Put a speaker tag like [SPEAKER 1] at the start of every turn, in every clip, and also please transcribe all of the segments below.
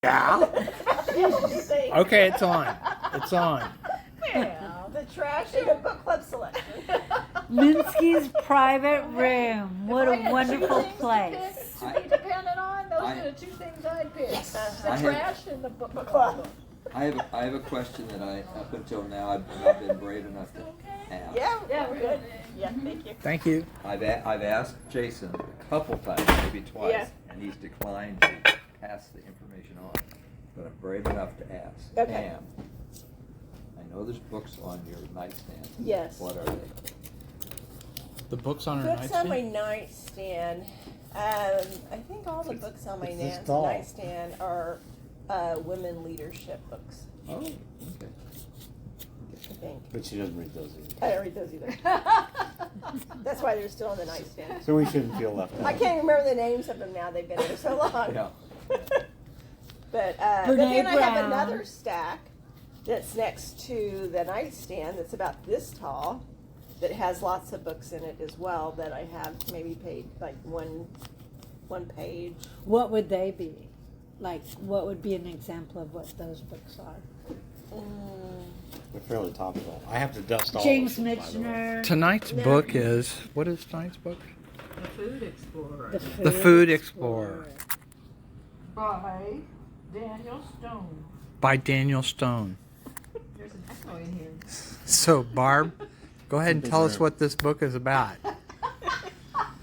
[SPEAKER 1] Yeah. Okay, it's on. It's on.
[SPEAKER 2] Well, the trash and the book club selection.
[SPEAKER 3] Minsky's private room. What a wonderful place.
[SPEAKER 2] To be dependent on, those are the two things I'd pick. The trash and the book club.
[SPEAKER 4] I have a question that up until now I've been brave enough to ask.
[SPEAKER 2] Yeah, we're good. Yeah, thank you.
[SPEAKER 1] Thank you.
[SPEAKER 4] I've asked Jason a couple times, maybe twice, and he's declined to pass the information on. But I'm brave enough to ask.
[SPEAKER 2] Okay.
[SPEAKER 4] Pam, I know there's books on your nightstand.
[SPEAKER 2] Yes.
[SPEAKER 4] What are they?
[SPEAKER 1] The books on our
[SPEAKER 5] Books on my
[SPEAKER 1] nightstand.
[SPEAKER 5] nightstand. I think all the books on my nightstand are women leadership books.
[SPEAKER 4] Oh, okay.
[SPEAKER 5] I think.
[SPEAKER 6] But she doesn't read those either.
[SPEAKER 5] I don't read those either. That's why they're still on the nightstand.
[SPEAKER 6] So we shouldn't feel left out.
[SPEAKER 5] I can't remember the names of them now. They've been there so long.
[SPEAKER 4] Yeah.
[SPEAKER 5] But
[SPEAKER 3] Brene
[SPEAKER 5] then I have
[SPEAKER 3] Brown.
[SPEAKER 5] another stack that's next to the nightstand that's about this tall that has lots of books in it as well that I have maybe paid like one page.
[SPEAKER 3] What would they be? Like, what would be an example of what those books are?
[SPEAKER 6] They're fairly topical. I have to dust all
[SPEAKER 3] James
[SPEAKER 6] of them, by the way.
[SPEAKER 3] Michener.
[SPEAKER 1] Tonight's book is, what is tonight's book?
[SPEAKER 2] The Food Explorer.
[SPEAKER 1] The Food Explorer.
[SPEAKER 2] By Daniel Stone.
[SPEAKER 1] By Daniel Stone.
[SPEAKER 2] There's an echo in here.
[SPEAKER 1] So, Barb, go ahead and tell us what this book is about.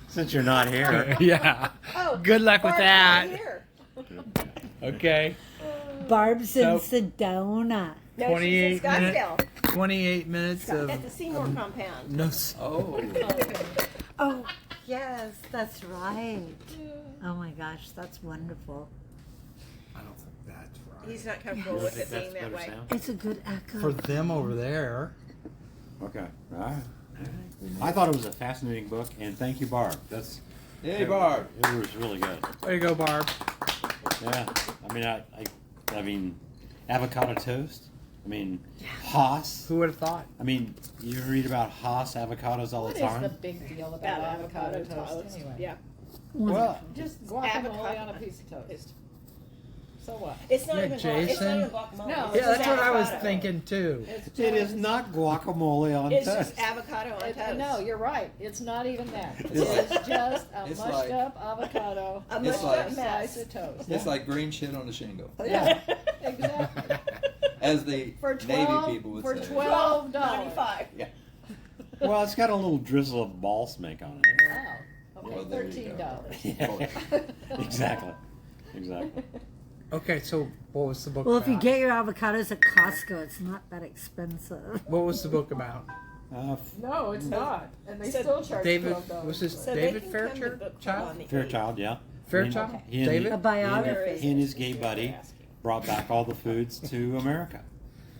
[SPEAKER 6] Since you're not here.
[SPEAKER 1] Yeah.
[SPEAKER 5] Oh,
[SPEAKER 1] Good luck with
[SPEAKER 5] Barb's
[SPEAKER 1] that.
[SPEAKER 5] not here.
[SPEAKER 1] Okay.
[SPEAKER 3] Barb's in
[SPEAKER 5] No,
[SPEAKER 1] 28
[SPEAKER 5] she's in Scottsdale.
[SPEAKER 1] 28 minutes
[SPEAKER 5] At
[SPEAKER 1] of
[SPEAKER 5] the Seymour compound.
[SPEAKER 1] no.
[SPEAKER 4] Oh.
[SPEAKER 3] Oh, yes, that's right. Oh my gosh, that's wonderful.
[SPEAKER 1] I don't think that's right.
[SPEAKER 5] He's not comfortable with it being that way.
[SPEAKER 3] It's a good echo.
[SPEAKER 1] For them over there.
[SPEAKER 6] Okay. All right. I thought it was a fascinating book, and thank you, Barb.
[SPEAKER 4] Hey, Barb.
[SPEAKER 6] It was really good.
[SPEAKER 1] There you go, Barb.
[SPEAKER 6] Yeah. I mean, I mean, avocado toast. I mean, Haas.
[SPEAKER 1] Who would have thought?
[SPEAKER 6] I mean, you read about Haas avocados all
[SPEAKER 2] What
[SPEAKER 6] the
[SPEAKER 2] is
[SPEAKER 6] time.
[SPEAKER 2] the big deal about avocado toast anyway?
[SPEAKER 5] Yeah.
[SPEAKER 6] Well,
[SPEAKER 2] Just guacamole
[SPEAKER 5] Avocado-
[SPEAKER 2] on a piece of toast. So what?
[SPEAKER 5] It's not
[SPEAKER 1] Yeah,
[SPEAKER 5] even guacamole. It's not
[SPEAKER 1] Jason.
[SPEAKER 5] even guacamole.
[SPEAKER 2] No,
[SPEAKER 5] It's
[SPEAKER 1] Yeah,
[SPEAKER 5] just
[SPEAKER 1] that's what I was
[SPEAKER 5] avocado.
[SPEAKER 1] thinking too.
[SPEAKER 2] It's
[SPEAKER 6] it is not guacamole on
[SPEAKER 5] It's
[SPEAKER 6] toast.
[SPEAKER 5] just avocado on toast.
[SPEAKER 2] No, you're right. It's not even that.
[SPEAKER 4] It's
[SPEAKER 2] It's
[SPEAKER 4] like-
[SPEAKER 2] just a
[SPEAKER 4] it's
[SPEAKER 2] mushed
[SPEAKER 4] like-
[SPEAKER 2] up avocado.
[SPEAKER 5] A
[SPEAKER 4] It's
[SPEAKER 5] mushed
[SPEAKER 4] like-
[SPEAKER 5] up mess.
[SPEAKER 2] Slice of toast.
[SPEAKER 4] It's like green shit on a shingle,
[SPEAKER 2] Yeah, exactly.
[SPEAKER 4] as the
[SPEAKER 2] For
[SPEAKER 4] Navy
[SPEAKER 2] 12
[SPEAKER 4] people would
[SPEAKER 2] for
[SPEAKER 4] say.
[SPEAKER 2] $12.
[SPEAKER 5] $12.95.
[SPEAKER 4] Yeah.
[SPEAKER 6] Well, it's got a little drizzle of balsamic on it.
[SPEAKER 2] Wow. Okay,
[SPEAKER 4] Well, there you go.
[SPEAKER 2] $13.
[SPEAKER 6] Yeah. Exactly. Exactly.
[SPEAKER 1] Okay, so what was the book
[SPEAKER 3] Well, if you
[SPEAKER 1] about?
[SPEAKER 3] get your avocados at Costco, it's not that expensive.
[SPEAKER 1] What was the book about?
[SPEAKER 2] No, it's not. And they
[SPEAKER 5] So
[SPEAKER 2] still charge
[SPEAKER 1] David,
[SPEAKER 2] $12.
[SPEAKER 1] was this
[SPEAKER 5] So they
[SPEAKER 1] David
[SPEAKER 5] can come to
[SPEAKER 1] Fairchild?
[SPEAKER 5] book club on the
[SPEAKER 6] Fairchild, yeah.
[SPEAKER 1] Fairchild?
[SPEAKER 6] He and-
[SPEAKER 1] David?
[SPEAKER 3] A biography.
[SPEAKER 6] He and his gay buddy brought back all the foods to America,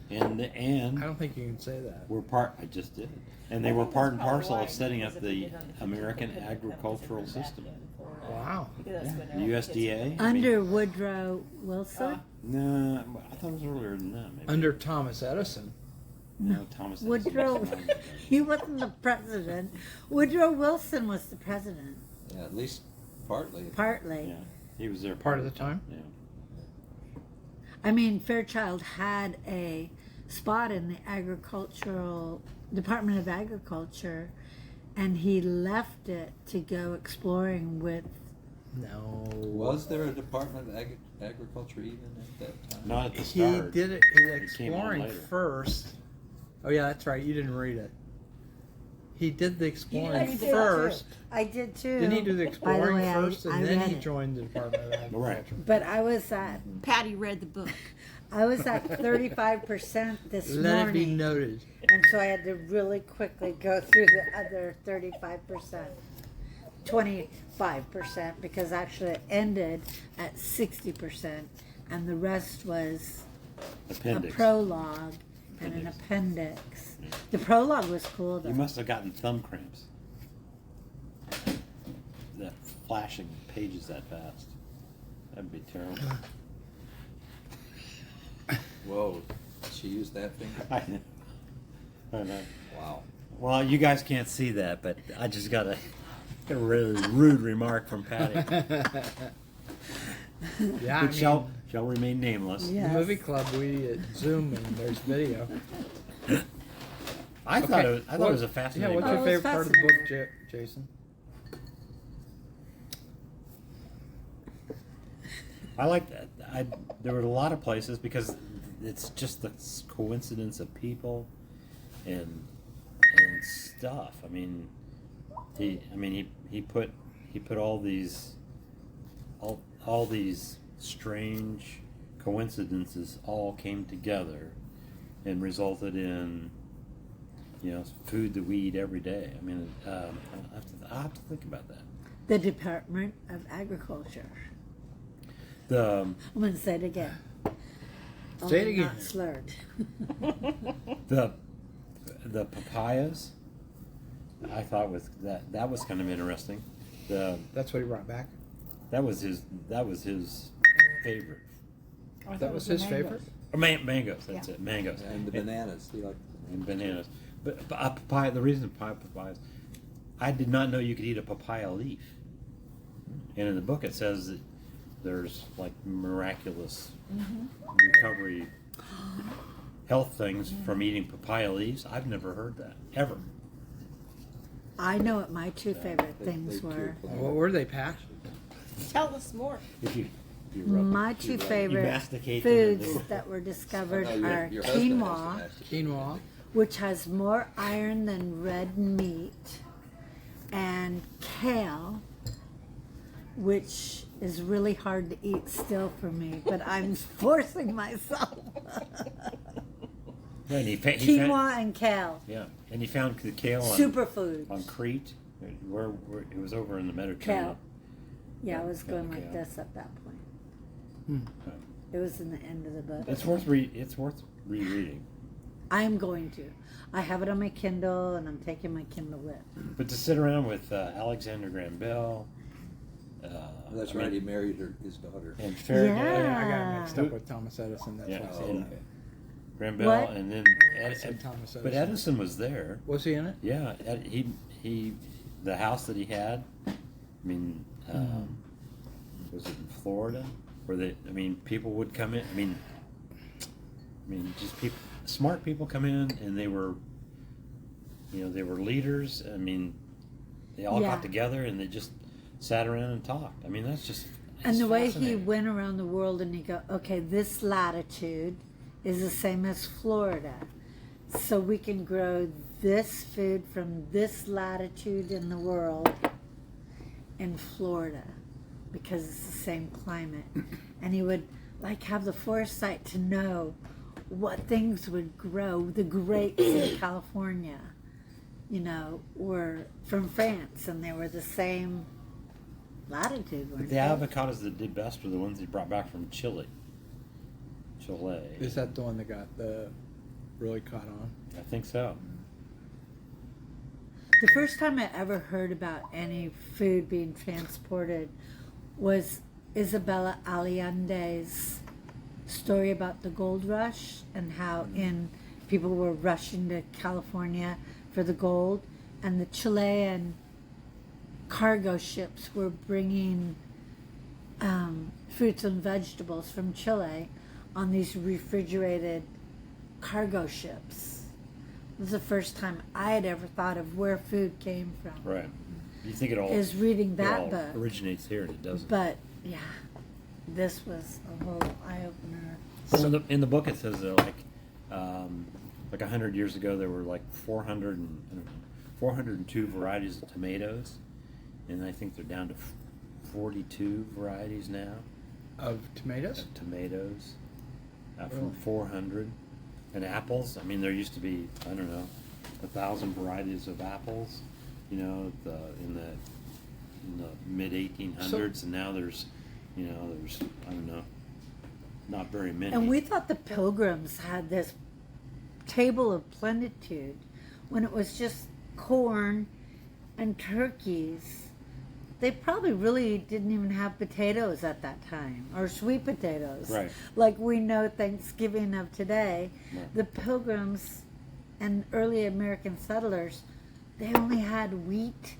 [SPEAKER 6] and
[SPEAKER 1] I don't think you can say that.
[SPEAKER 6] were part. I just did, and they were part and parcel of setting up the American agricultural system.
[SPEAKER 1] Wow.
[SPEAKER 5] Yeah, that's
[SPEAKER 6] Yeah,
[SPEAKER 5] when
[SPEAKER 6] the
[SPEAKER 5] I was
[SPEAKER 6] USDA. I mean,
[SPEAKER 3] Under Woodrow Wilson?
[SPEAKER 6] no, I thought it was earlier than that. Maybe.
[SPEAKER 1] Under Thomas Edison.
[SPEAKER 6] no, Thomas Edison
[SPEAKER 3] Woodrow,
[SPEAKER 6] was the one.
[SPEAKER 3] he wasn't the president. Woodrow Wilson was the president,
[SPEAKER 4] Yeah, at least partly.
[SPEAKER 3] partly.
[SPEAKER 6] Yeah, he was there
[SPEAKER 1] Part of the time?
[SPEAKER 6] Yeah.
[SPEAKER 3] I mean, Fairchild had a spot in the agricultural Department of Agriculture, and he left it to go exploring with.
[SPEAKER 1] No.
[SPEAKER 4] Was there a Department of Agriculture even at that time?
[SPEAKER 6] Not at the
[SPEAKER 1] He
[SPEAKER 6] start.
[SPEAKER 1] did it
[SPEAKER 6] It came on
[SPEAKER 1] exploring
[SPEAKER 6] later.
[SPEAKER 1] first. Oh yeah, that's right. You didn't read it. He did the
[SPEAKER 5] I
[SPEAKER 1] exploring
[SPEAKER 5] did too.
[SPEAKER 1] first.
[SPEAKER 3] I did too.
[SPEAKER 1] Didn't he do the
[SPEAKER 3] By
[SPEAKER 1] exploring
[SPEAKER 3] way,
[SPEAKER 1] first,
[SPEAKER 3] I
[SPEAKER 1] and then
[SPEAKER 3] read
[SPEAKER 1] he
[SPEAKER 3] it.
[SPEAKER 1] joined the Department of Agriculture?
[SPEAKER 6] Right.
[SPEAKER 3] But I was at
[SPEAKER 5] Patty read the book.
[SPEAKER 3] I was at 35% this
[SPEAKER 1] Let it be
[SPEAKER 3] morning,
[SPEAKER 1] noted.
[SPEAKER 3] and so I had to really quickly go through the other 35%, 25%, because actually it ended at 60%, and the rest was
[SPEAKER 6] Appendix.
[SPEAKER 3] a prologue and an appendix. The prologue was cool though.
[SPEAKER 6] You must have gotten thumb cramps. That flashing pages that fast. That'd be terrible.
[SPEAKER 4] Whoa, she used that finger?
[SPEAKER 6] I know. I know.
[SPEAKER 4] Wow.
[SPEAKER 6] Well, you guys can't see that, but I just got a really rude remark from Patty.
[SPEAKER 1] Yeah,
[SPEAKER 6] But shall shall remain nameless.
[SPEAKER 3] Yes.
[SPEAKER 1] The movie club, we Zoom and there's video.
[SPEAKER 6] I thought it was a fascinating.
[SPEAKER 1] Yeah, what's
[SPEAKER 3] Oh,
[SPEAKER 1] your
[SPEAKER 3] it was
[SPEAKER 1] favorite part of the book, Jason?
[SPEAKER 6] I like that. There were a lot of places because it's just the coincidence of people and stuff. I mean, he put all these strange coincidences all came together and resulted in food that we eat every day. I mean, I'll have to think about that.
[SPEAKER 3] The Department of Agriculture.
[SPEAKER 6] I'm
[SPEAKER 3] going to say it again.
[SPEAKER 1] Say it
[SPEAKER 3] Only
[SPEAKER 1] again.
[SPEAKER 3] Not slurred.
[SPEAKER 6] the papayas. I thought that was kind of interesting.
[SPEAKER 1] That's what he brought back.
[SPEAKER 6] That was his favorite.
[SPEAKER 2] I thought
[SPEAKER 1] That
[SPEAKER 2] it
[SPEAKER 1] was
[SPEAKER 2] the
[SPEAKER 1] his
[SPEAKER 2] mangoes.
[SPEAKER 1] favorite?
[SPEAKER 6] Or mangoes. That's
[SPEAKER 2] Yeah.
[SPEAKER 6] it. Mangoes
[SPEAKER 4] And the bananas. You like
[SPEAKER 6] and bananas. But a papaya. The reason papayas. I did not know you could eat a papaya leaf. And in the book it says that there's like miraculous recovery health things from eating papaya leaves. I've never heard that ever.
[SPEAKER 3] I know what my two favorite things
[SPEAKER 4] they
[SPEAKER 3] were.
[SPEAKER 4] cure
[SPEAKER 1] What were they, Pat?
[SPEAKER 5] Tell us more.
[SPEAKER 6] If you rub
[SPEAKER 3] My
[SPEAKER 6] it,
[SPEAKER 3] two
[SPEAKER 6] you rub it. You
[SPEAKER 3] favorite
[SPEAKER 6] masticate them and
[SPEAKER 3] foods
[SPEAKER 6] they-
[SPEAKER 3] that were discovered
[SPEAKER 4] Oh,
[SPEAKER 3] are
[SPEAKER 4] your husband has
[SPEAKER 3] quinoa,
[SPEAKER 4] to ask.
[SPEAKER 1] Quinoa.
[SPEAKER 3] which has more iron than red meat, and kale, which is really hard to eat still for me, but I'm forcing myself.
[SPEAKER 6] Yeah, and he found,
[SPEAKER 3] Quinoa and kale,
[SPEAKER 6] yeah, and he found the kale on
[SPEAKER 3] superfoods.
[SPEAKER 6] Crete, where it was over in the Mediterranean.
[SPEAKER 3] Kale. Yeah, I was
[SPEAKER 6] Yeah,
[SPEAKER 3] going like
[SPEAKER 6] kale.
[SPEAKER 3] this at that point.
[SPEAKER 1] Hmm.
[SPEAKER 3] It was in the end of the book.
[SPEAKER 6] It's worth rereading.
[SPEAKER 3] I'm going to. I have it on my Kindle, and I'm taking my Kindle with.
[SPEAKER 6] But to sit around with Alexander Graham Bell,
[SPEAKER 4] That's
[SPEAKER 6] I mean,
[SPEAKER 4] right. He married his daughter.
[SPEAKER 6] and Faraday,
[SPEAKER 3] Yeah.
[SPEAKER 1] I got mixed up with Thomas Edison. That's
[SPEAKER 6] Yeah,
[SPEAKER 1] why I
[SPEAKER 4] Oh,
[SPEAKER 1] said
[SPEAKER 6] and
[SPEAKER 1] that.
[SPEAKER 4] okay.
[SPEAKER 6] Graham Bell,
[SPEAKER 3] What?
[SPEAKER 6] and then
[SPEAKER 1] I said Thomas Edison.
[SPEAKER 6] but Edison was there.
[SPEAKER 1] Was he in it?
[SPEAKER 6] Yeah, he the house that he had. I mean, was it in Florida? Where people would come in. I mean, just people, smart people come in, and they were leaders. I mean, they all
[SPEAKER 3] Yeah.
[SPEAKER 6] got together and they just sat around and talked. I mean, that's just.
[SPEAKER 3] And
[SPEAKER 6] it's
[SPEAKER 3] the way he
[SPEAKER 6] fascinating.
[SPEAKER 3] went around the world and he go, okay, this latitude is the same as Florida. So we can grow this food from this latitude in the world in Florida because it's the same climate. And he would have the foresight to know what things would grow. The grapes in California, were from France and they were the same latitude, weren't
[SPEAKER 6] The
[SPEAKER 3] they?
[SPEAKER 6] avocados that did best were the ones he brought back from Chile.
[SPEAKER 1] Is that the one that got really caught on?
[SPEAKER 6] I think so.
[SPEAKER 3] The first time I ever heard about any food being transported was Isabella Allende's story about the gold rush and how people were rushing to California for the gold, and the Chilean cargo ships were bringing fruits and vegetables from Chile on these refrigerated cargo ships. It was the first time I had ever thought of where food came from.
[SPEAKER 6] Right. You think it all
[SPEAKER 3] Is reading
[SPEAKER 6] it
[SPEAKER 3] that
[SPEAKER 6] all
[SPEAKER 3] book.
[SPEAKER 6] originates here, and it doesn't.
[SPEAKER 3] But yeah, this was a whole eye opener.
[SPEAKER 6] So in the book it says that like 100 years ago there were like 402 varieties of tomatoes, and I think they're down to 42 varieties now
[SPEAKER 1] Of tomatoes?
[SPEAKER 6] of tomatoes from
[SPEAKER 1] Really?
[SPEAKER 6] 400. And apples, I mean, there used to be 1,000 varieties of apples, in the mid 1800s, and now there's not very many.
[SPEAKER 3] And we thought the Pilgrims had this table of plenitude when it was just corn and turkeys. They probably really didn't even have potatoes at that time, or sweet potatoes,
[SPEAKER 6] Right.
[SPEAKER 3] like we know Thanksgiving of today.
[SPEAKER 6] Right.
[SPEAKER 3] The Pilgrims and early American settlers, they only had wheat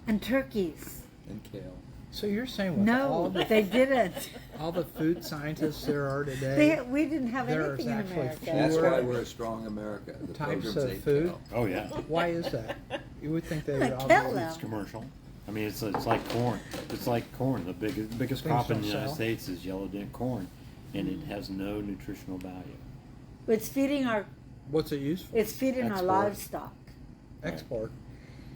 [SPEAKER 3] and turkeys
[SPEAKER 4] And kale.
[SPEAKER 1] So you're saying with all
[SPEAKER 3] No,
[SPEAKER 1] the,
[SPEAKER 3] they didn't.
[SPEAKER 1] all the food scientists there are today,
[SPEAKER 3] We didn't have
[SPEAKER 1] There's
[SPEAKER 3] anything in
[SPEAKER 1] actually
[SPEAKER 3] America.
[SPEAKER 4] That's
[SPEAKER 1] fewer
[SPEAKER 4] why we're a strong America. The
[SPEAKER 1] types
[SPEAKER 4] programs
[SPEAKER 1] of
[SPEAKER 4] they
[SPEAKER 1] food?
[SPEAKER 4] tell.
[SPEAKER 6] Oh yeah,
[SPEAKER 1] Why is that? You would think they would
[SPEAKER 3] Kill
[SPEAKER 1] all
[SPEAKER 3] them.
[SPEAKER 6] it's commercial. I mean, it's like corn. It's like corn. The biggest crop in the
[SPEAKER 1] don't
[SPEAKER 6] United
[SPEAKER 1] sell.
[SPEAKER 6] States is yellow dent corn, and it has no nutritional value.
[SPEAKER 3] It's feeding our
[SPEAKER 1] What's it used for?
[SPEAKER 3] it's feeding our
[SPEAKER 6] Export.
[SPEAKER 3] livestock.
[SPEAKER 1] Export.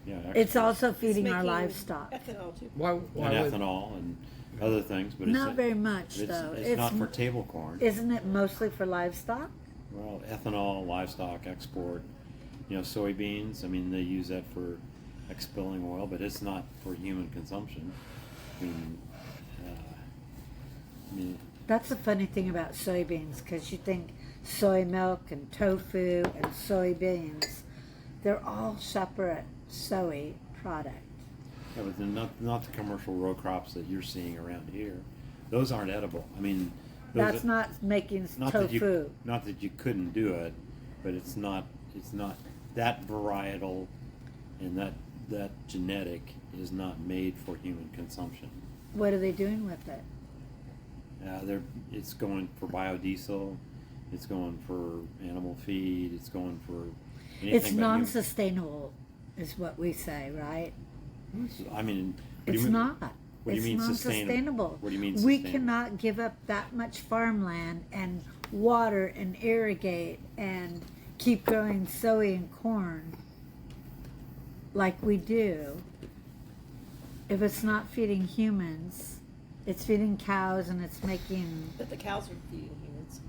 [SPEAKER 6] Yeah,
[SPEAKER 3] It's also
[SPEAKER 5] It's
[SPEAKER 3] feeding our
[SPEAKER 5] making
[SPEAKER 3] livestock.
[SPEAKER 5] Ethanol too.
[SPEAKER 1] Why
[SPEAKER 6] and
[SPEAKER 1] would
[SPEAKER 6] ethanol and other things, but
[SPEAKER 3] Not
[SPEAKER 6] it's
[SPEAKER 3] very much
[SPEAKER 6] it's,
[SPEAKER 3] though.
[SPEAKER 6] it's not for table corn.
[SPEAKER 3] Isn't it mostly for livestock?
[SPEAKER 6] Well, ethanol, livestock export, soybeans. I mean, they use that for expelling oil, but it's not for human consumption. I mean,
[SPEAKER 3] That's the funny thing about soybeans, because you think soy milk and tofu and soybeans, they're all separate soy product.
[SPEAKER 6] yeah, but they're not the commercial row crops that you're seeing around here. Those aren't edible. I mean, those
[SPEAKER 3] That's
[SPEAKER 6] are-
[SPEAKER 3] not making
[SPEAKER 6] not
[SPEAKER 3] tofu.
[SPEAKER 6] that you couldn't do it, but it's not that varietal, and that genetic is not made for human consumption.
[SPEAKER 3] What are they doing with it?
[SPEAKER 6] It's going for biodiesel, it's going for animal feed, it's going for anything.
[SPEAKER 3] It's
[SPEAKER 6] but human-
[SPEAKER 3] non-sustainable, is what we say, right?
[SPEAKER 6] I mean, what do
[SPEAKER 3] It's
[SPEAKER 6] you mean?
[SPEAKER 3] not.
[SPEAKER 6] What do you
[SPEAKER 3] It's
[SPEAKER 6] mean
[SPEAKER 3] non-sustainable.
[SPEAKER 6] What do you mean
[SPEAKER 3] We
[SPEAKER 6] sustainable?
[SPEAKER 3] cannot give up that much farmland and water and irrigate and keep growing soy and corn like we do if it's not feeding humans. It's feeding cows and it's making
[SPEAKER 5] But the cows are feeding humans.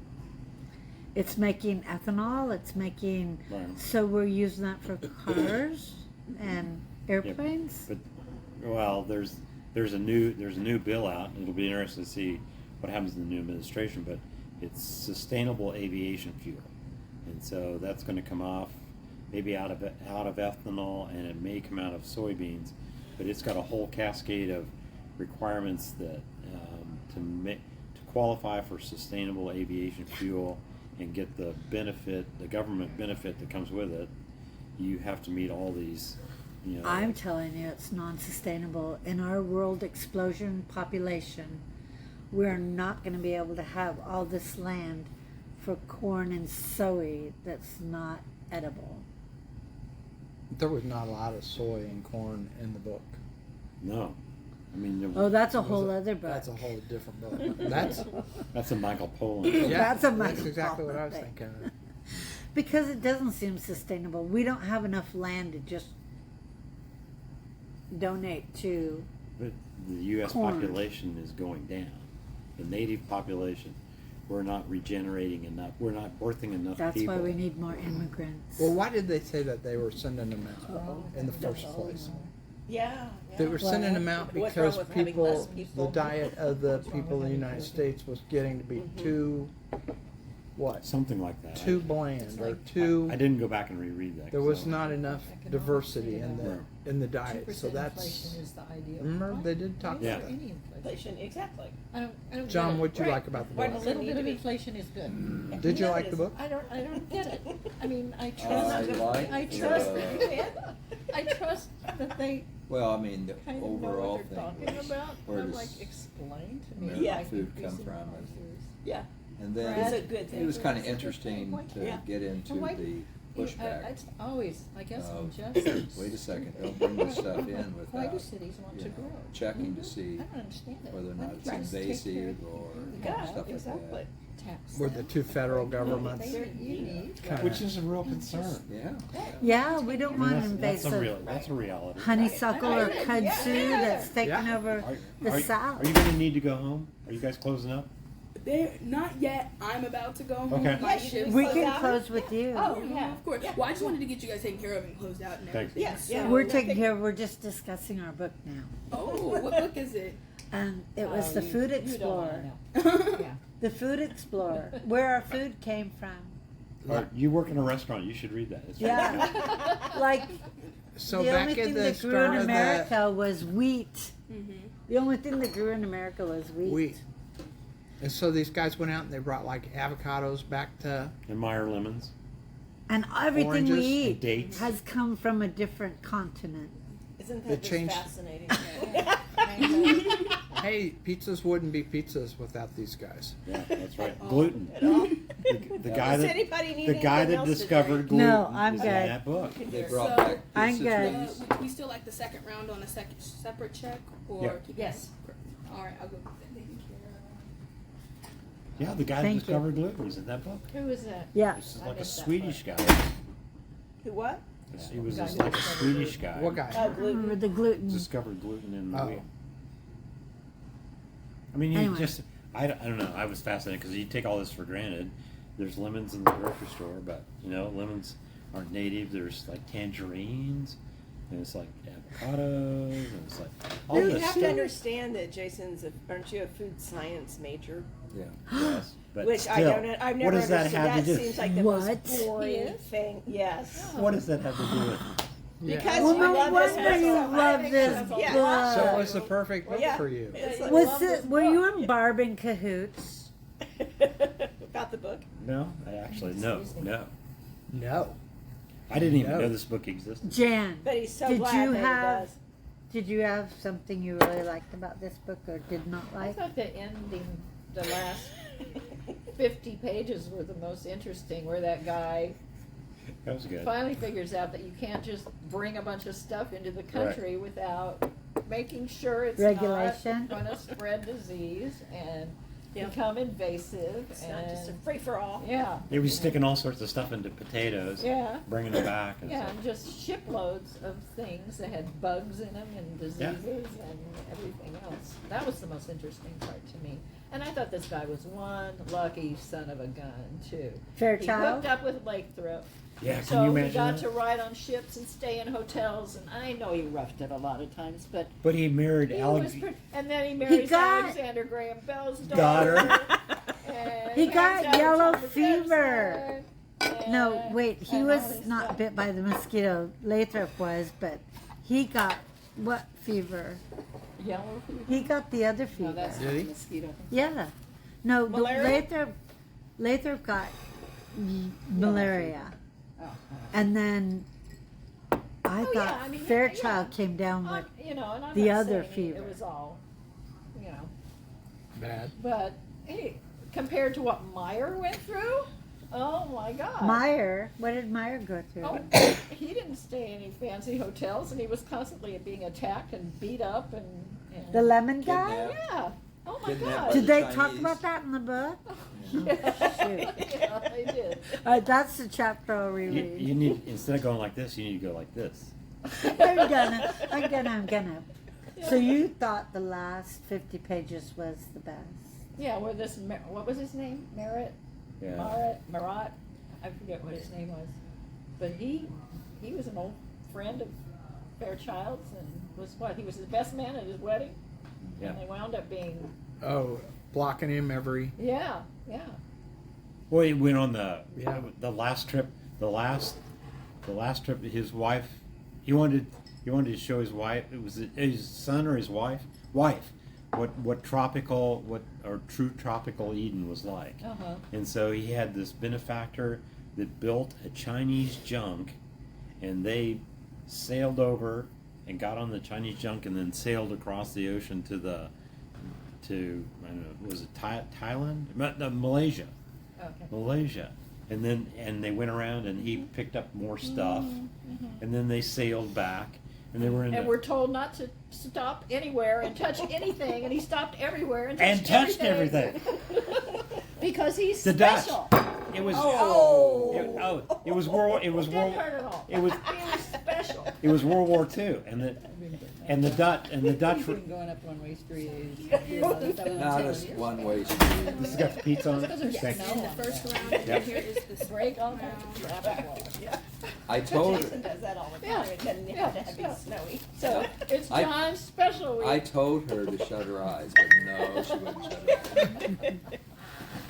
[SPEAKER 3] ethanol. It's making
[SPEAKER 6] Right.
[SPEAKER 3] so we're using that for cars and airplanes.
[SPEAKER 6] But well, there's a new bill out. It'll be interesting to see what happens in the new administration. But it's sustainable aviation fuel, and so that's going to come off maybe out of ethanol, and it may come out of soybeans. But it's got a whole cascade of requirements that to qualify for sustainable aviation fuel and get the government benefit that comes with it. You have to meet all these.
[SPEAKER 3] I'm telling you, it's non-sustainable. In our world explosion population, we're not going to be able to have all this land for corn and soy that's not edible.
[SPEAKER 1] There was not a lot of soy and corn in the book.
[SPEAKER 6] No, I mean
[SPEAKER 3] Oh, that's a whole other book.
[SPEAKER 1] That's a whole different book. That's
[SPEAKER 6] a Michael Pollan.
[SPEAKER 1] yeah,
[SPEAKER 3] That's a
[SPEAKER 1] that's
[SPEAKER 3] Michael
[SPEAKER 1] exactly what I was
[SPEAKER 3] Pollan
[SPEAKER 1] thinking.
[SPEAKER 3] Because it doesn't seem sustainable. We don't have enough land to just donate to.
[SPEAKER 6] But the U.S.
[SPEAKER 3] Corn.
[SPEAKER 6] population is going down. The native population, we're not regenerating enough. We're not birthing enough
[SPEAKER 3] That's
[SPEAKER 6] people.
[SPEAKER 3] why we need more immigrants.
[SPEAKER 1] Well, why did they say that they were sending them out in the first place?
[SPEAKER 5] Yeah.
[SPEAKER 1] They were sending them out
[SPEAKER 5] What's wrong
[SPEAKER 1] because
[SPEAKER 5] with having less
[SPEAKER 1] the
[SPEAKER 5] people?
[SPEAKER 1] diet of the people in the United States was getting to be too, what?
[SPEAKER 6] Something like that.
[SPEAKER 1] Too bland or too.
[SPEAKER 6] I didn't go back and reread that.
[SPEAKER 1] There
[SPEAKER 6] 'cause
[SPEAKER 1] was
[SPEAKER 6] I-
[SPEAKER 1] not enough diversity in the diet, so
[SPEAKER 2] 2%
[SPEAKER 1] that's.
[SPEAKER 2] inflation is the ideal.
[SPEAKER 1] Remember they did talk
[SPEAKER 6] Yeah.
[SPEAKER 1] about that.
[SPEAKER 2] Any inflation.
[SPEAKER 5] Inflation, exactly.
[SPEAKER 2] I don't
[SPEAKER 1] John,
[SPEAKER 2] get it.
[SPEAKER 1] what'd you
[SPEAKER 5] Right.
[SPEAKER 1] like about the
[SPEAKER 5] Why
[SPEAKER 2] A
[SPEAKER 1] book?
[SPEAKER 5] does
[SPEAKER 2] little
[SPEAKER 5] need
[SPEAKER 2] bit
[SPEAKER 5] to
[SPEAKER 2] of
[SPEAKER 5] be-
[SPEAKER 2] inflation is good.
[SPEAKER 1] Did you
[SPEAKER 5] Yeah,
[SPEAKER 1] like
[SPEAKER 5] it
[SPEAKER 1] the
[SPEAKER 5] is.
[SPEAKER 1] book?
[SPEAKER 2] I don't get it. I mean, I
[SPEAKER 4] I
[SPEAKER 2] trust.
[SPEAKER 4] like
[SPEAKER 2] I trust.
[SPEAKER 4] the-
[SPEAKER 2] I trust that they
[SPEAKER 4] Well, I mean, the
[SPEAKER 2] kind of know
[SPEAKER 4] overall
[SPEAKER 2] what they're
[SPEAKER 4] thing
[SPEAKER 2] talking
[SPEAKER 4] was
[SPEAKER 2] about.
[SPEAKER 4] where
[SPEAKER 2] I'm
[SPEAKER 4] does
[SPEAKER 2] like, explain to me.
[SPEAKER 4] where
[SPEAKER 5] Yeah.
[SPEAKER 4] the food come from,
[SPEAKER 5] Yeah.
[SPEAKER 4] and then
[SPEAKER 5] It's a good thing.
[SPEAKER 4] it was kind of
[SPEAKER 2] It's a good
[SPEAKER 4] interesting
[SPEAKER 2] thing.
[SPEAKER 4] to
[SPEAKER 5] Yeah.
[SPEAKER 4] get into
[SPEAKER 2] Why-
[SPEAKER 4] the
[SPEAKER 2] I
[SPEAKER 4] pushback.
[SPEAKER 2] always, I guess,
[SPEAKER 4] of,
[SPEAKER 2] injustice.
[SPEAKER 4] wait a second, don't bring this stuff in
[SPEAKER 2] Why do
[SPEAKER 4] without
[SPEAKER 2] cities want
[SPEAKER 4] you
[SPEAKER 2] to
[SPEAKER 4] know,
[SPEAKER 2] grow?
[SPEAKER 4] checking to see
[SPEAKER 2] I don't understand it.
[SPEAKER 4] whether or not it's
[SPEAKER 2] Why don't you just take care
[SPEAKER 4] invasive
[SPEAKER 2] of
[SPEAKER 4] or
[SPEAKER 5] Yeah,
[SPEAKER 4] stuff like
[SPEAKER 5] exactly.
[SPEAKER 4] that.
[SPEAKER 2] tax
[SPEAKER 1] Were the
[SPEAKER 2] them.
[SPEAKER 1] two federal governments
[SPEAKER 2] They need.
[SPEAKER 1] kinda-
[SPEAKER 6] Which is a real concern.
[SPEAKER 4] Yeah.
[SPEAKER 3] Yeah, we don't
[SPEAKER 6] I mean,
[SPEAKER 3] want
[SPEAKER 6] that's
[SPEAKER 3] invasive
[SPEAKER 6] that's a reality.
[SPEAKER 3] honeysuckle or
[SPEAKER 5] Right.
[SPEAKER 3] kudzu
[SPEAKER 5] Yeah.
[SPEAKER 3] that's taking
[SPEAKER 1] Yeah.
[SPEAKER 3] over
[SPEAKER 6] Are,
[SPEAKER 3] the
[SPEAKER 6] are,
[SPEAKER 3] South.
[SPEAKER 6] are you going to need to go home? Are you guys closing up?
[SPEAKER 7] They're not yet. I'm about to go home.
[SPEAKER 6] Okay.
[SPEAKER 7] My
[SPEAKER 5] Yeah,
[SPEAKER 7] shift.
[SPEAKER 3] We
[SPEAKER 5] Close
[SPEAKER 3] can
[SPEAKER 5] out?
[SPEAKER 3] close with you.
[SPEAKER 5] Oh,
[SPEAKER 7] Yeah,
[SPEAKER 5] yeah.
[SPEAKER 7] of course.
[SPEAKER 5] Yeah.
[SPEAKER 7] Well, I just wanted to get you guys taken care of and closed out and
[SPEAKER 6] Thanks.
[SPEAKER 7] everything.
[SPEAKER 5] Yes,
[SPEAKER 7] So-
[SPEAKER 5] yeah.
[SPEAKER 3] We're taking care. We're just discussing our book now.
[SPEAKER 7] Oh, what book is it?
[SPEAKER 3] It was the Food Explorer.
[SPEAKER 2] Yeah.
[SPEAKER 3] The Food Explorer, where our food came from.
[SPEAKER 6] You work in a restaurant. You should read that. It's
[SPEAKER 3] Yeah, like
[SPEAKER 1] So
[SPEAKER 3] the
[SPEAKER 1] back
[SPEAKER 3] only
[SPEAKER 1] at
[SPEAKER 3] thing
[SPEAKER 1] the
[SPEAKER 3] that grew
[SPEAKER 1] start
[SPEAKER 3] in
[SPEAKER 1] of
[SPEAKER 3] America was wheat.
[SPEAKER 7] Mm-hmm.
[SPEAKER 3] The only thing that grew in America was
[SPEAKER 1] the
[SPEAKER 3] wheat.
[SPEAKER 1] wheat. And so these guys went out and they brought like avocados back to.
[SPEAKER 6] and Meyer lemons.
[SPEAKER 3] And everything
[SPEAKER 1] Oranges
[SPEAKER 3] we
[SPEAKER 1] and
[SPEAKER 3] eat
[SPEAKER 6] dates.
[SPEAKER 3] has come from a different continent.
[SPEAKER 5] Isn't
[SPEAKER 1] It
[SPEAKER 5] that just
[SPEAKER 1] changed-
[SPEAKER 5] fascinating?
[SPEAKER 1] Hey, pizzas wouldn't be pizzas without these guys.
[SPEAKER 6] Yeah, that's right. Gluten.
[SPEAKER 5] At all?
[SPEAKER 6] The guy
[SPEAKER 5] Does
[SPEAKER 6] that
[SPEAKER 5] anybody need
[SPEAKER 6] the guy
[SPEAKER 5] anything
[SPEAKER 6] that
[SPEAKER 5] else to
[SPEAKER 6] discovered
[SPEAKER 5] drink?
[SPEAKER 6] gluten
[SPEAKER 3] No, I'm
[SPEAKER 6] is
[SPEAKER 3] good.
[SPEAKER 6] in that book.
[SPEAKER 4] They
[SPEAKER 5] So,
[SPEAKER 4] brought back
[SPEAKER 3] I'm
[SPEAKER 4] pizza
[SPEAKER 3] good.
[SPEAKER 4] trees.
[SPEAKER 7] We still like the second round on a separate check, or
[SPEAKER 6] Yeah.
[SPEAKER 7] keep
[SPEAKER 2] Yes.
[SPEAKER 7] All right, I'll go with that. Thank you.
[SPEAKER 6] Yeah, the guy
[SPEAKER 3] Thank
[SPEAKER 6] that discovered gluten was in that book.
[SPEAKER 2] Who is that?
[SPEAKER 3] Yeah.
[SPEAKER 6] This is
[SPEAKER 2] I
[SPEAKER 6] like a
[SPEAKER 2] missed that
[SPEAKER 6] Swedish guy.
[SPEAKER 5] Who what?
[SPEAKER 6] He was
[SPEAKER 2] Guy
[SPEAKER 6] just
[SPEAKER 2] who
[SPEAKER 6] like a
[SPEAKER 2] discovered
[SPEAKER 6] Swedish
[SPEAKER 2] gluten.
[SPEAKER 6] guy.
[SPEAKER 1] What guy?
[SPEAKER 3] Remember the gluten.
[SPEAKER 6] Discovered gluten in the
[SPEAKER 1] Oh.
[SPEAKER 6] wheat. I mean, you
[SPEAKER 3] Anyway.
[SPEAKER 6] just, I don't know. I was fascinated because you take all this for granted. There's lemons in the grocery store, but you know, lemons aren't native. There's like tangerines, and it's like avocados, and it's like all
[SPEAKER 5] You
[SPEAKER 6] this
[SPEAKER 5] have to
[SPEAKER 6] stuff.
[SPEAKER 5] understand that aren't you a food science major?
[SPEAKER 4] Yeah.
[SPEAKER 6] Yes, but
[SPEAKER 5] Which
[SPEAKER 6] still,
[SPEAKER 5] I don't know. I've never
[SPEAKER 6] what does that
[SPEAKER 5] understood.
[SPEAKER 6] have
[SPEAKER 5] That
[SPEAKER 6] to do?
[SPEAKER 5] seems like the
[SPEAKER 3] What?
[SPEAKER 5] most boring
[SPEAKER 2] He is?
[SPEAKER 5] thing. Yes.
[SPEAKER 6] What does that have to do with?
[SPEAKER 5] Because
[SPEAKER 3] Well,
[SPEAKER 5] you
[SPEAKER 3] no
[SPEAKER 5] love this
[SPEAKER 3] wonder you
[SPEAKER 5] book.
[SPEAKER 3] love this
[SPEAKER 5] Yeah.
[SPEAKER 3] book.
[SPEAKER 1] So it was the perfect book
[SPEAKER 5] Yeah.
[SPEAKER 1] for you.
[SPEAKER 5] It's like-
[SPEAKER 3] Was it? Were you in Barb in cahoots?
[SPEAKER 5] About the book?
[SPEAKER 6] No, I actually no.
[SPEAKER 1] No.
[SPEAKER 6] I didn't even
[SPEAKER 1] No.
[SPEAKER 6] know this book existed.
[SPEAKER 3] Jan,
[SPEAKER 5] But he's so
[SPEAKER 3] Did
[SPEAKER 5] glad
[SPEAKER 3] you
[SPEAKER 5] that
[SPEAKER 3] have-
[SPEAKER 5] he does.
[SPEAKER 3] did you have something you really liked about this book or did not
[SPEAKER 2] I
[SPEAKER 3] like?
[SPEAKER 2] thought the ending, the last 50 pages were the most interesting, where that guy
[SPEAKER 6] That was good.
[SPEAKER 2] finally figures out that you can't just bring a bunch of stuff into the country without making sure it's
[SPEAKER 3] Regulation.
[SPEAKER 2] not going to spread disease and
[SPEAKER 5] Yep.
[SPEAKER 2] become invasive.
[SPEAKER 5] It's
[SPEAKER 2] and
[SPEAKER 5] not just a free for all.
[SPEAKER 2] yeah,
[SPEAKER 6] They were sticking all sorts of stuff into potatoes,
[SPEAKER 2] yeah,
[SPEAKER 6] bringing them back, and
[SPEAKER 2] yeah,
[SPEAKER 6] stuff.
[SPEAKER 2] and just shiploads of things that had bugs in them and diseases and everything else. That was the most interesting part to me. And I thought this guy was one lucky son of a gun too. He
[SPEAKER 3] Fairchild?
[SPEAKER 2] hooked up with Lathrop.
[SPEAKER 6] Yeah, can
[SPEAKER 2] So
[SPEAKER 6] you
[SPEAKER 2] he
[SPEAKER 6] imagine
[SPEAKER 2] got
[SPEAKER 6] that?
[SPEAKER 2] to ride on ships and stay in hotels, and I know he roughed it a lot of times, but
[SPEAKER 6] But he married
[SPEAKER 2] he
[SPEAKER 6] Alex.
[SPEAKER 2] was and then he marries
[SPEAKER 3] got-
[SPEAKER 2] Alexander Graham Bell's
[SPEAKER 6] Daughter.
[SPEAKER 2] daughter. and
[SPEAKER 3] He got
[SPEAKER 2] hangs out with
[SPEAKER 3] yellow
[SPEAKER 2] Thomas
[SPEAKER 3] fever.
[SPEAKER 2] Edison,
[SPEAKER 3] No,
[SPEAKER 2] and-
[SPEAKER 3] wait, he
[SPEAKER 2] and all
[SPEAKER 3] was
[SPEAKER 2] this
[SPEAKER 3] not
[SPEAKER 2] stuff.
[SPEAKER 3] bit by the mosquito. Lathrop was, but he got what fever?
[SPEAKER 2] Yellow fever?
[SPEAKER 3] He got the other
[SPEAKER 2] No,
[SPEAKER 3] fever.
[SPEAKER 2] that's
[SPEAKER 1] Did
[SPEAKER 2] not
[SPEAKER 1] he?
[SPEAKER 2] mosquito.
[SPEAKER 3] Yeah. No, the
[SPEAKER 5] Malaria?
[SPEAKER 3] Lathrop got malaria.
[SPEAKER 2] Oh,
[SPEAKER 3] And then I
[SPEAKER 2] Oh,
[SPEAKER 3] thought
[SPEAKER 2] yeah, I mean,
[SPEAKER 3] Fairchild
[SPEAKER 2] yeah.
[SPEAKER 3] came down with
[SPEAKER 2] You know, and I'm
[SPEAKER 3] the
[SPEAKER 2] not
[SPEAKER 3] other
[SPEAKER 2] saying
[SPEAKER 3] fever.
[SPEAKER 2] It was all, you know,
[SPEAKER 1] Bad.
[SPEAKER 2] but hey, compared to what Meyer went through, oh my God.
[SPEAKER 3] Meyer. What did Meyer go through?
[SPEAKER 2] Oh, he didn't stay in any fancy hotels, and he was constantly being attacked and beat up and
[SPEAKER 3] The lemon guy?
[SPEAKER 4] Kidnapped.
[SPEAKER 2] yeah. Oh my
[SPEAKER 4] Kidnapped
[SPEAKER 2] God.
[SPEAKER 4] by
[SPEAKER 3] Did
[SPEAKER 4] the
[SPEAKER 3] they talk
[SPEAKER 4] Chinese.
[SPEAKER 3] about that in the book?
[SPEAKER 2] Yeah, yeah, they did.
[SPEAKER 3] All right, that's the chapter I'll
[SPEAKER 6] You,
[SPEAKER 3] reread.
[SPEAKER 6] you need, instead of going like this, you need to go like this.
[SPEAKER 3] I'm gonna. So you thought the last 50 pages was the best?
[SPEAKER 2] Yeah, where this, what was his name? Merritt?
[SPEAKER 6] Yeah.
[SPEAKER 2] Marat? I forget what his name was. But he was an old friend of Fairchild's and was what? He was his best man at his wedding?
[SPEAKER 6] Yeah.
[SPEAKER 2] And they wound up being,
[SPEAKER 1] Oh, blocking him every.
[SPEAKER 2] yeah.
[SPEAKER 6] Well, he went on the
[SPEAKER 1] Yeah.
[SPEAKER 6] the last trip. The last trip. His wife. He wanted to show his wife. It was his son or his wife. What true tropical Eden was like.
[SPEAKER 2] Uh-huh.
[SPEAKER 6] And so he had this benefactor that built a Chinese junk, and they sailed over and got on the Chinese junk and then sailed across the ocean to I don't know, was it Thailand? No, Malaysia.
[SPEAKER 2] Okay.
[SPEAKER 6] And they went around and he picked up more stuff, and then they sailed back, and they were in
[SPEAKER 2] And
[SPEAKER 6] the,
[SPEAKER 2] we're told not to stop anywhere and touch anything, and he stopped everywhere and touched,
[SPEAKER 6] And touched everything.
[SPEAKER 2] because he's
[SPEAKER 6] the Dutch.
[SPEAKER 2] special.
[SPEAKER 6] It was
[SPEAKER 5] Oh.
[SPEAKER 6] it was World
[SPEAKER 2] Didn't hurt at all.
[SPEAKER 6] it was
[SPEAKER 2] He was special.
[SPEAKER 6] it was World War II, and the Dutch were.
[SPEAKER 2] Going up one-way street.
[SPEAKER 4] Not a one-way street.
[SPEAKER 6] This has got the pizza on it. Thank
[SPEAKER 7] And
[SPEAKER 6] you.
[SPEAKER 7] the first round, and
[SPEAKER 6] Yep.
[SPEAKER 7] here is the
[SPEAKER 2] Break all
[SPEAKER 7] round.
[SPEAKER 2] kinds of traffic laws.
[SPEAKER 4] I told
[SPEAKER 5] Jason does that all the
[SPEAKER 2] Yeah.
[SPEAKER 5] time. It doesn't have to be
[SPEAKER 2] Yeah.
[SPEAKER 5] snowy.
[SPEAKER 2] So it's
[SPEAKER 4] I-
[SPEAKER 2] John's special week.
[SPEAKER 4] I told her to shut her eyes, but no, she wouldn't shut her eyes.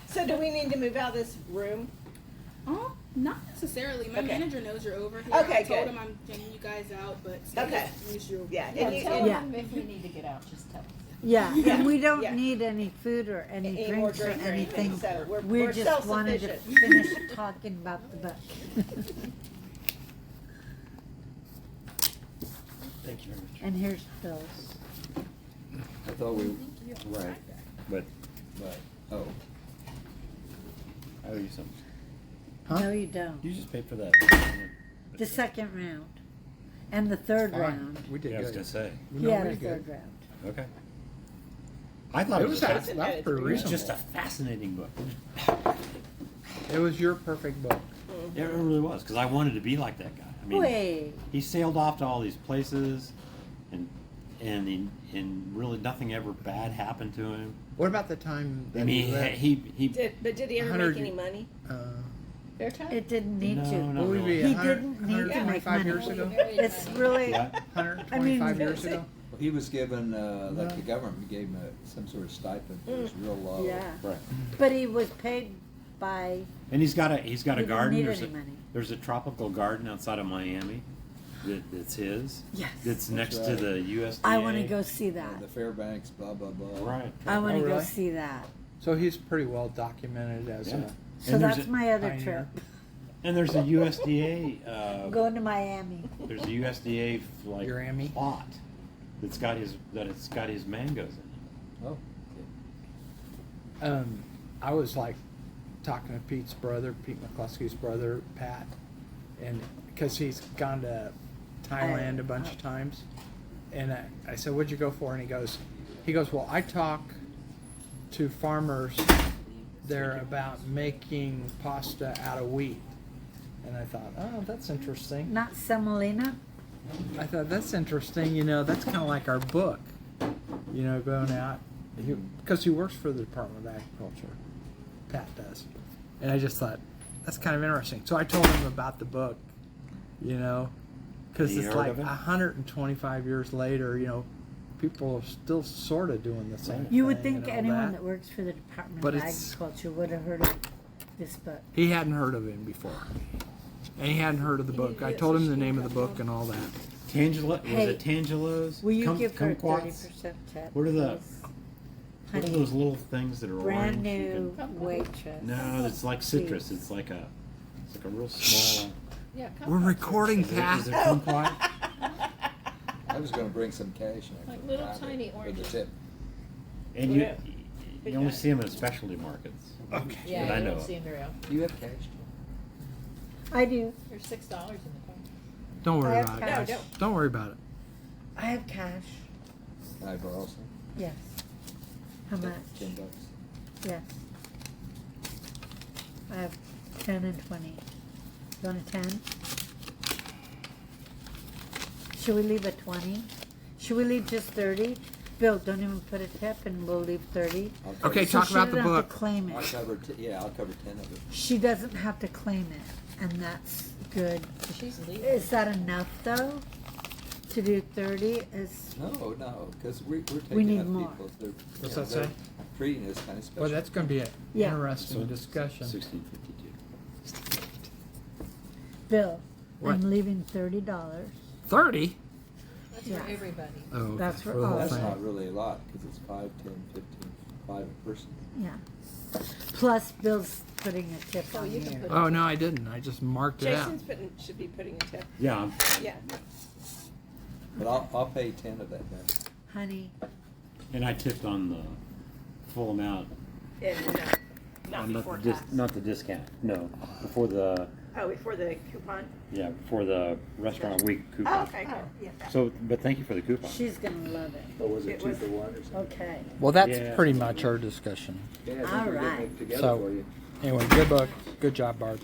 [SPEAKER 5] So do we need to move out of this room?
[SPEAKER 7] Oh, not necessarily. My
[SPEAKER 5] Okay.
[SPEAKER 7] manager knows you're over here.
[SPEAKER 5] Okay,
[SPEAKER 7] I told
[SPEAKER 5] good.
[SPEAKER 7] him I'm getting you guys out, but
[SPEAKER 5] Okay. Yeah,
[SPEAKER 2] Yeah,
[SPEAKER 5] and you,
[SPEAKER 2] tell
[SPEAKER 5] and,
[SPEAKER 3] Yeah.
[SPEAKER 2] him if we need to get out, just tell him.
[SPEAKER 3] Yeah,
[SPEAKER 5] Yeah.
[SPEAKER 3] and we don't
[SPEAKER 5] Yeah.
[SPEAKER 3] need any food or any
[SPEAKER 5] any more
[SPEAKER 3] drinks or
[SPEAKER 5] drink or anything,
[SPEAKER 3] anything.
[SPEAKER 5] so
[SPEAKER 3] We
[SPEAKER 5] we're
[SPEAKER 3] just wanted to
[SPEAKER 5] self-sufficient.
[SPEAKER 3] finish talking about the book.
[SPEAKER 6] Thank you very much.
[SPEAKER 3] And here's Phil's.
[SPEAKER 4] thought we,
[SPEAKER 6] Right. But
[SPEAKER 4] oh,
[SPEAKER 6] I owe you something.
[SPEAKER 1] Huh?
[SPEAKER 3] No, you don't.
[SPEAKER 6] You just paid for that.
[SPEAKER 3] The second round. And the third
[SPEAKER 1] Fine.
[SPEAKER 3] round.
[SPEAKER 1] We did
[SPEAKER 6] Yeah, I was
[SPEAKER 1] good.
[SPEAKER 6] gonna say.
[SPEAKER 1] We
[SPEAKER 3] He
[SPEAKER 1] know
[SPEAKER 3] had
[SPEAKER 1] we
[SPEAKER 3] a
[SPEAKER 1] did good.
[SPEAKER 3] third round.
[SPEAKER 6] Okay. I thought
[SPEAKER 1] It
[SPEAKER 6] it
[SPEAKER 1] was
[SPEAKER 6] was,
[SPEAKER 1] that's pretty
[SPEAKER 6] it was
[SPEAKER 1] reasonable.
[SPEAKER 6] just a fascinating book.
[SPEAKER 1] It was your perfect book.
[SPEAKER 6] It really was, because I wanted to be like that guy. I mean,
[SPEAKER 3] Wait.
[SPEAKER 6] he sailed off to all these places, and really nothing ever bad happened to him.
[SPEAKER 1] What about the time
[SPEAKER 6] I
[SPEAKER 1] that
[SPEAKER 6] mean,
[SPEAKER 1] left?
[SPEAKER 6] he
[SPEAKER 5] Did he ever
[SPEAKER 1] 100
[SPEAKER 5] make any money?
[SPEAKER 2] Fairchild?
[SPEAKER 3] It didn't need
[SPEAKER 6] No,
[SPEAKER 3] to.
[SPEAKER 6] not
[SPEAKER 1] What would
[SPEAKER 6] really.
[SPEAKER 1] be
[SPEAKER 3] He
[SPEAKER 1] 100
[SPEAKER 3] didn't need to make
[SPEAKER 1] 125
[SPEAKER 3] money.
[SPEAKER 1] years ago?
[SPEAKER 3] It's really.
[SPEAKER 6] What?
[SPEAKER 1] 125 years ago?
[SPEAKER 4] well, he was given, like the government gave him some sort of stipend, it was real low.
[SPEAKER 3] Yeah.
[SPEAKER 6] Right.
[SPEAKER 3] But he was paid by.
[SPEAKER 6] And he's got a
[SPEAKER 3] He
[SPEAKER 6] garden.
[SPEAKER 3] didn't need
[SPEAKER 6] There's
[SPEAKER 3] any
[SPEAKER 6] a,
[SPEAKER 3] money.
[SPEAKER 6] there's a tropical garden outside of Miami that's his.
[SPEAKER 3] Yes.
[SPEAKER 6] That's next
[SPEAKER 4] right.
[SPEAKER 6] to the USDA.
[SPEAKER 3] I want to go see that.
[SPEAKER 4] The Fairbanks, blah, blah, blah.
[SPEAKER 6] Right.
[SPEAKER 3] I want to
[SPEAKER 1] Oh,
[SPEAKER 3] go
[SPEAKER 1] really?
[SPEAKER 3] see that.
[SPEAKER 1] So he's pretty well documented as
[SPEAKER 6] Yeah.
[SPEAKER 3] So
[SPEAKER 6] And there's
[SPEAKER 3] that's
[SPEAKER 6] a-
[SPEAKER 3] my other
[SPEAKER 1] pioneer.
[SPEAKER 3] trip.
[SPEAKER 6] And there's a USDA.
[SPEAKER 3] Going to Miami.
[SPEAKER 6] There's a USDA like
[SPEAKER 1] Your Emmy?
[SPEAKER 6] plot it's got his mangoes in
[SPEAKER 4] Oh,
[SPEAKER 1] I was like talking to Pete's brother, Pete McCluskey's brother, Pat, and because he's gone to Thailand a bunch of times, and I said, "What'd you go for?" And he goes, "Well, I talk to farmers there about making pasta out of wheat," and I thought, "Oh, that's interesting."
[SPEAKER 3] Not semolina.
[SPEAKER 1] I thought that's interesting. You know, that's kind of like our book. You know, going out because he works for the Department of Agriculture. Pat does, and I just thought that's kind of interesting. So I told him about the book. You know, because
[SPEAKER 6] Have you
[SPEAKER 1] it's
[SPEAKER 6] heard
[SPEAKER 1] like
[SPEAKER 6] of it?
[SPEAKER 1] 125 years later. You know, people are still sort of doing the same.
[SPEAKER 3] You would
[SPEAKER 1] thing
[SPEAKER 3] think
[SPEAKER 1] and all
[SPEAKER 3] anyone that
[SPEAKER 1] that
[SPEAKER 3] works for the Department
[SPEAKER 1] But
[SPEAKER 3] of
[SPEAKER 1] it's-
[SPEAKER 3] Agriculture would have heard of this book.
[SPEAKER 1] He hadn't heard of him before, and he hadn't heard of the book. I told him the name of the book and all that.
[SPEAKER 6] it. Tangela, was
[SPEAKER 3] Hey,
[SPEAKER 6] it Tangelos?
[SPEAKER 3] Will you give her a 30%
[SPEAKER 6] Kumquats?
[SPEAKER 3] tip?
[SPEAKER 6] What are the-
[SPEAKER 3] please?
[SPEAKER 6] What are
[SPEAKER 3] Honey,
[SPEAKER 6] those little things that are
[SPEAKER 3] brand
[SPEAKER 6] orange? You
[SPEAKER 3] new
[SPEAKER 6] can-
[SPEAKER 3] waitress.
[SPEAKER 6] No, it's like citrus. It's like a real small.
[SPEAKER 2] Yeah,
[SPEAKER 1] We're recording,
[SPEAKER 6] Is it
[SPEAKER 1] Pat.
[SPEAKER 6] kumquat?
[SPEAKER 4] I was gonna bring some cash.
[SPEAKER 2] Like little tiny
[SPEAKER 4] For the
[SPEAKER 2] oranges.
[SPEAKER 4] tip.
[SPEAKER 6] And
[SPEAKER 5] Yeah.
[SPEAKER 6] you only see them in specialty markets.
[SPEAKER 1] Okay.
[SPEAKER 2] Yeah,
[SPEAKER 6] That I
[SPEAKER 2] you
[SPEAKER 6] know
[SPEAKER 2] don't
[SPEAKER 6] of.
[SPEAKER 2] see them very often.
[SPEAKER 4] Do you have cash?
[SPEAKER 3] I do.
[SPEAKER 2] There's $6 in the car.
[SPEAKER 1] Don't worry
[SPEAKER 3] I have
[SPEAKER 1] about it.
[SPEAKER 3] cash.
[SPEAKER 1] guys. Don't worry about it.
[SPEAKER 3] I have cash.
[SPEAKER 4] Can I borrow some?
[SPEAKER 3] Yes. How much?
[SPEAKER 4] $10.
[SPEAKER 3] Yes. I have 10 and 20. You want a 10? Should we leave a 20? Should we leave just 30? Bill, don't even put a tip and we'll leave 30.
[SPEAKER 4] I'll cover-
[SPEAKER 1] Okay,
[SPEAKER 3] So
[SPEAKER 1] talk
[SPEAKER 3] she
[SPEAKER 1] about the
[SPEAKER 3] doesn't have
[SPEAKER 1] book.
[SPEAKER 3] to claim
[SPEAKER 4] I'll
[SPEAKER 3] it.
[SPEAKER 4] cover, I'll cover 10 of it.
[SPEAKER 3] She doesn't have to claim it, and that's good.
[SPEAKER 2] She's leaving.
[SPEAKER 3] Is that enough though? To do 30 is
[SPEAKER 4] No, because we're taking
[SPEAKER 3] We need
[SPEAKER 4] up
[SPEAKER 3] more.
[SPEAKER 4] people. They're,
[SPEAKER 1] What's
[SPEAKER 4] you know,
[SPEAKER 1] that say?
[SPEAKER 4] they're treating us kind of special.
[SPEAKER 1] Well, that's going to be an
[SPEAKER 3] Yeah.
[SPEAKER 1] interesting discussion.
[SPEAKER 6] 1652.
[SPEAKER 3] Bill.
[SPEAKER 1] What?
[SPEAKER 3] I'm leaving $30.
[SPEAKER 1] 30?
[SPEAKER 2] That's
[SPEAKER 3] Yeah.
[SPEAKER 2] for everybody.
[SPEAKER 1] Oh, okay.
[SPEAKER 3] That's for
[SPEAKER 1] the
[SPEAKER 3] all.
[SPEAKER 1] whole
[SPEAKER 4] That's
[SPEAKER 1] thing.
[SPEAKER 4] not really a lot, because it's 5, 10, 15, 5 a person.
[SPEAKER 3] Yeah. Plus, Bill's putting a tip
[SPEAKER 2] Oh,
[SPEAKER 3] on
[SPEAKER 2] you can
[SPEAKER 3] here.
[SPEAKER 2] put-
[SPEAKER 1] Oh, no, I didn't. I just marked it out.
[SPEAKER 5] Jason's should be putting a tip.
[SPEAKER 6] Yeah, I'm-
[SPEAKER 5] Yeah.
[SPEAKER 4] But I'll pay 10 of that then.
[SPEAKER 3] Honey,
[SPEAKER 6] and I tipped on the full amount.
[SPEAKER 5] And not before tax.
[SPEAKER 6] Not the discount. No, before the
[SPEAKER 5] Before the coupon.
[SPEAKER 6] before the restaurant week
[SPEAKER 5] Oh,
[SPEAKER 6] coupon.
[SPEAKER 5] okay, good. Yeah.
[SPEAKER 6] So, but thank you for the coupon.
[SPEAKER 3] she's gonna love it.
[SPEAKER 4] Or was
[SPEAKER 5] It was-
[SPEAKER 4] 1 or something?
[SPEAKER 3] Okay.
[SPEAKER 1] Well, that's
[SPEAKER 6] Yeah.
[SPEAKER 1] pretty much our discussion.
[SPEAKER 4] Yeah, I think
[SPEAKER 3] All
[SPEAKER 4] we're getting
[SPEAKER 3] right.
[SPEAKER 4] it together
[SPEAKER 1] So-
[SPEAKER 4] for you.
[SPEAKER 1] Anyway, good book. Good job, Bart.